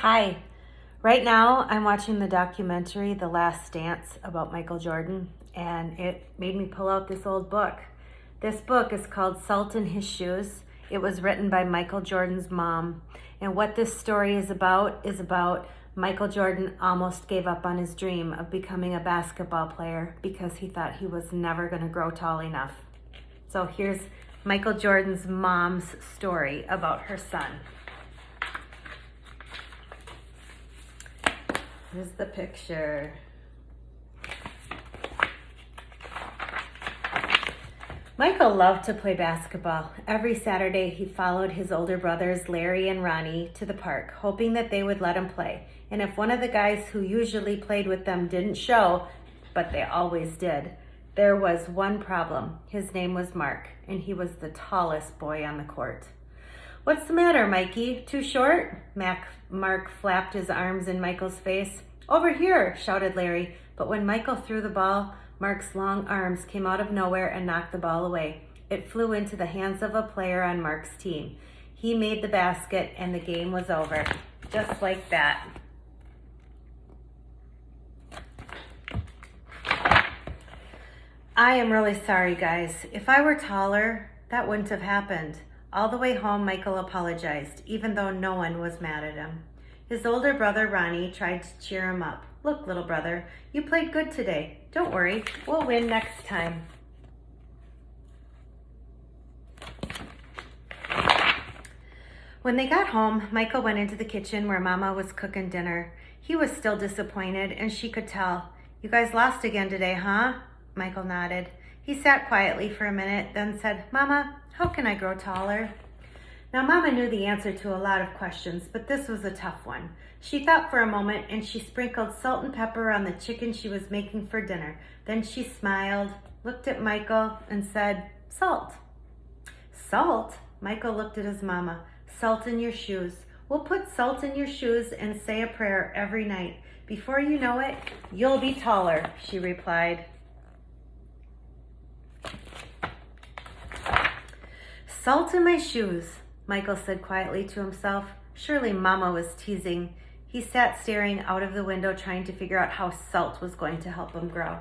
Hi. Right now, I'm watching the documentary The Last Dance about Michael Jordan, and it made me pull out this old book. This book is called Salt in His Shoes. It was written by Michael Jordan's mom. And what this story is about Michael Jordan almost gave up on his dream of becoming a basketball player because he thought he was never going to grow tall enough. So here's Michael Jordan's mom's story about her son. Here's the picture. Michael loved to play basketball. Every Saturday, he followed his older brothers, Larry and Ronnie, to the park, hoping that they would let him play. And if one of the guys who usually played with them didn't show, but they always did, there was one problem. His name was Mark, and he was the tallest boy on the court. "What's the matter, Mikey? Too short?" Mark flapped his arms in Michael's face. "Over here," shouted Larry. But when Michael threw the ball, Mark's long arms came out of nowhere and knocked the ball away. It flew into the hands of a player on Mark's team. He made the basket, and the game was over. Just like that. I am really sorry, guys. If I were taller, that wouldn't have happened. All the way home, Michael apologized, even though no one was mad at him. His older brother, Ronnie, tried to cheer him up. "Look, little brother, you played good today. Don't worry, we'll win next time." When they got home, Michael went into the kitchen where Mama was cooking dinner. He was still disappointed, and she could tell. "You guys lost again today, huh?" Michael nodded. He sat quietly for a minute, then said, "Mama, how can I grow taller?" Now, Mama knew the answer to a lot of questions, but this was a tough one. She thought for a moment, and she sprinkled salt and pepper on the chicken she was making for dinner. Then she smiled, looked at Michael, and said, "Salt." "Salt?" Michael looked at his mama. "Salt in your shoes. We'll put salt in your shoes and say a prayer every night. Before you know it, you'll be taller," she replied. "Salt in my shoes," Michael said quietly to himself. Surely Mama was teasing. He sat staring out of the window, trying to figure out how salt was going to help him grow.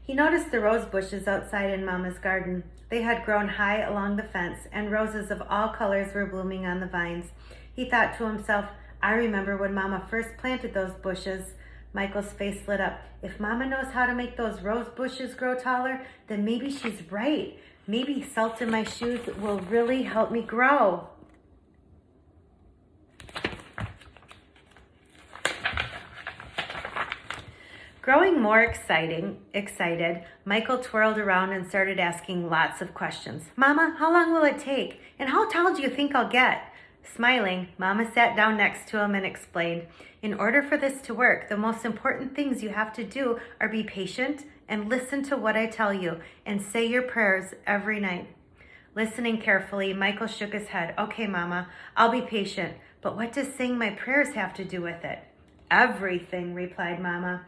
He noticed the rose bushes outside in Mama's garden. They had grown high along the fence, and roses of all colors were blooming on the vines. He thought to himself, "I remember when Mama first planted those bushes." Michael's face lit up. If Mama knows how to make those rose bushes grow taller, then maybe she's right. Maybe salt in my shoes will really help me grow. Growing more excited, Michael twirled around and started asking lots of questions. "Mama, how long will it take? And how tall do you think I'll get?" Smiling, Mama sat down next to him and explained, "In order for this to work, the most important things you have to do are be patient and listen to what I tell you and say your prayers every night." Listening carefully, Michael shook his head. "Okay, Mama, I'll be patient. But what does saying my prayers have to do with it?" "Everything," replied Mama,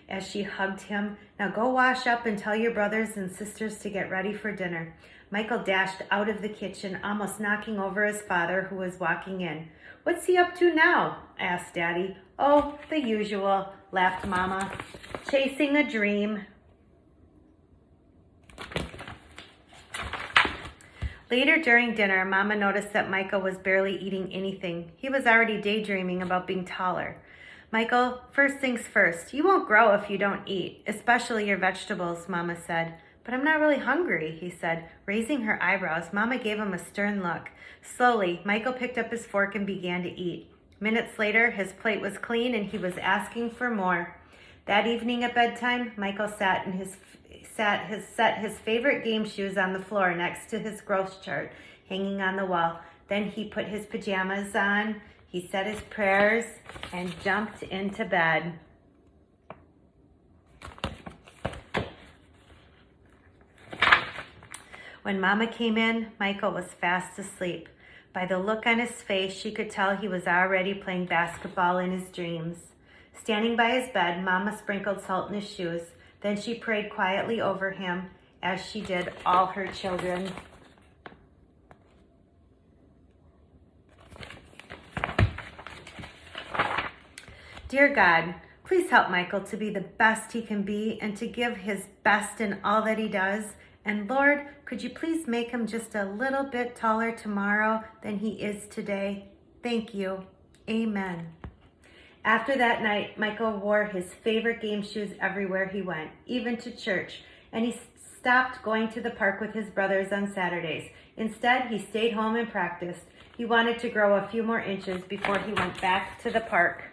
as she hugged him. "Now go wash up and tell your brothers and sisters to get ready for dinner." Michael dashed out of the kitchen, almost knocking over his father, who was walking in. "What's he up to now?" asked Daddy. "Oh, the usual," laughed Mama. "Chasing a dream." Later during dinner, Mama noticed that Michael was barely eating anything. He was already daydreaming about being taller. "Michael, first things first, you won't grow if you don't eat, especially your vegetables," Mama said. "But I'm not really hungry," he said. Raising her eyebrows, Mama gave him a stern look. Slowly, Michael picked up his fork and began to eat. Minutes later, his plate was clean and he was asking for more. That evening at bedtime, Michael set his favorite game shoes on the floor next to his growth chart hanging on the wall. Then he put his pajamas on, he said his prayers, and jumped into bed. When Mama came in, Michael was fast asleep. By the look on his face, she could tell he was already playing basketball in his dreams. Standing by his bed, Mama sprinkled salt in his shoes. Then she prayed quietly over him, as she did all her children. Dear God, please help Michael to be the best he can be and to give his best in all that he does. And Lord, could you please make him just a little bit taller tomorrow than he is today? Thank you. Amen. After that night, Michael wore his favorite game shoes everywhere he went, even to church, and he stopped going to the park with his brothers on Saturdays. Instead, he stayed home and practiced. He wanted to grow a few more inches before he went back to the park.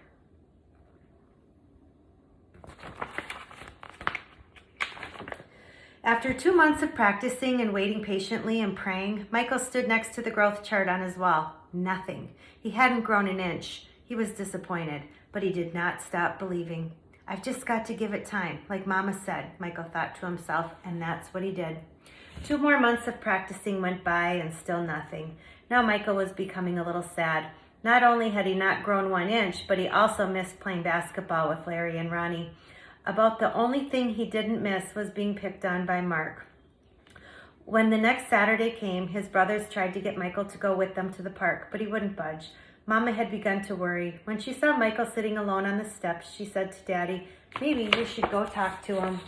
After 2 months of practicing and waiting patiently and praying, Michael stood next to the growth chart on his wall. Nothing. He hadn't grown an inch. He was disappointed, but he did not stop believing. I've just got to give it time, like Mama said, Michael thought to himself, and that's what he did. 2 more months of practicing went by and still nothing. Now Michael was becoming a little sad. Not only had he not grown 1 inch, but he also missed playing basketball with Larry and Ronnie. About the only thing he didn't miss was being picked on by Mark. When the next Saturday came, his brothers tried to get Michael to go with them to the park, but he wouldn't budge. Mama had begun to worry. When she saw Michael sitting alone on the steps, she said to Daddy, "Maybe you should go talk to him."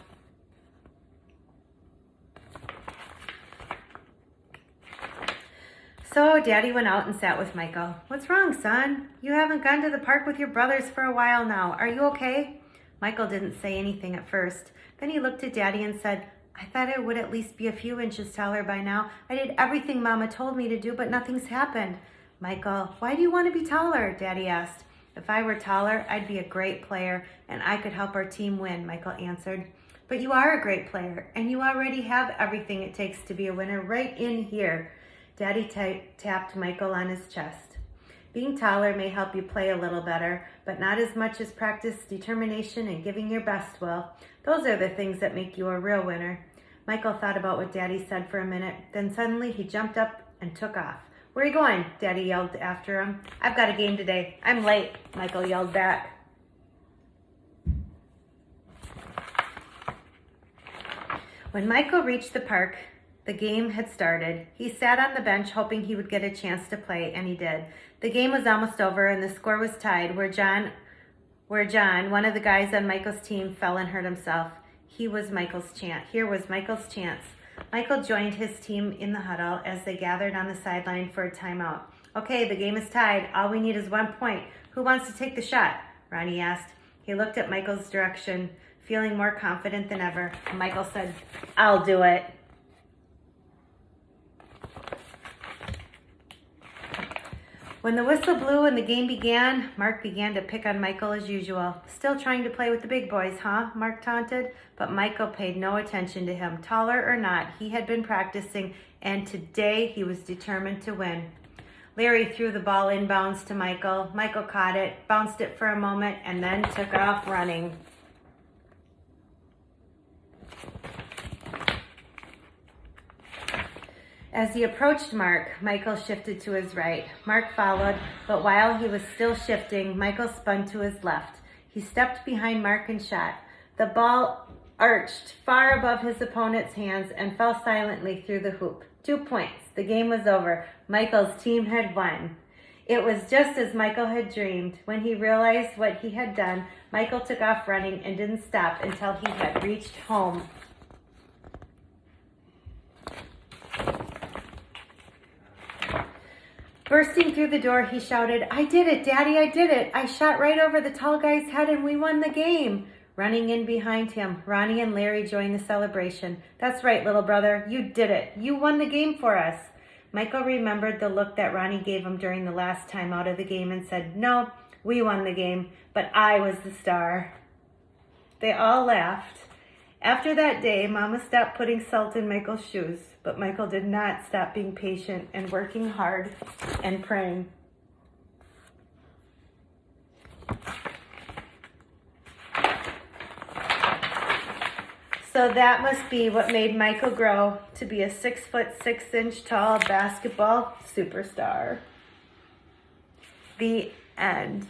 So Daddy went out and sat with Michael. "What's wrong, son? You haven't gone to the park with your brothers for a while now. Are you okay?" Michael didn't say anything at first. Then he looked at Daddy and said, "I thought I would at least be a few inches taller by now. I did everything Mama told me to do, but nothing's happened." "Michael, why do you want to be taller?" Daddy asked. "If I were taller, I'd be a great player, and I could help our team win," Michael answered. "But you are a great player, and you already have everything it takes to be a winner right in here." Daddy tapped Michael on his chest. "Being taller may help you play a little better, but not as much as practice, determination, and giving your best will. Those are the things that make you a real winner." Michael thought about what Daddy said for a minute. Then suddenly he jumped up and took off. "Where are you going?" Daddy yelled after him. "I've got a game today. I'm late," Michael yelled back. When Michael reached the park, the game had started. He sat on the bench hoping he would get a chance to play, and he did. The game was almost over and the score was tied where John, one of the guys on Michael's team, fell and hurt himself. Here was Michael's chance. Michael joined his team in the huddle as they gathered on the sideline for a timeout. "Okay, the game is tied. All we need is 1 point. Who wants to take the shot?" Ronnie asked. He looked at Michael's direction, feeling more confident than ever. Michael said, "I'll do it." When the whistle blew and the game began, Mark began to pick on Michael as usual. "Still trying to play with the big boys, huh?" Mark taunted. But Michael paid no attention to him. Taller or not, he had been practicing, and today he was determined to win. Larry threw the ball inbounds to Michael. Michael caught it, bounced it for a moment, and then took off running. As he approached Mark, Michael shifted to his right. Mark followed, but while he was still shifting, Michael spun to his left. He stepped behind Mark and shot. The ball arched far above his opponent's hands and fell silently through the hoop. 2 points. The game was over. Michael's team had won. It was just as Michael had dreamed. When he realized what he had done, Michael took off running and didn't stop until he had reached home. Bursting through the door, he shouted, "I did it, Daddy, I did it. I shot right over the tall guy's head and we won the game." Running in behind him, Ronnie and Larry joined the celebration. "That's right, little brother. You did it. You won the game for us." Michael remembered the look that Ronnie gave him during the last time out of the game and said, "No, we won the game, but I was the star." They all laughed. After that day, Mama stopped putting salt in Michael's shoes, but Michael did not stop being patient and working hard and praying. So that must be what made Michael grow to be a 6'6" tall basketball superstar. The end.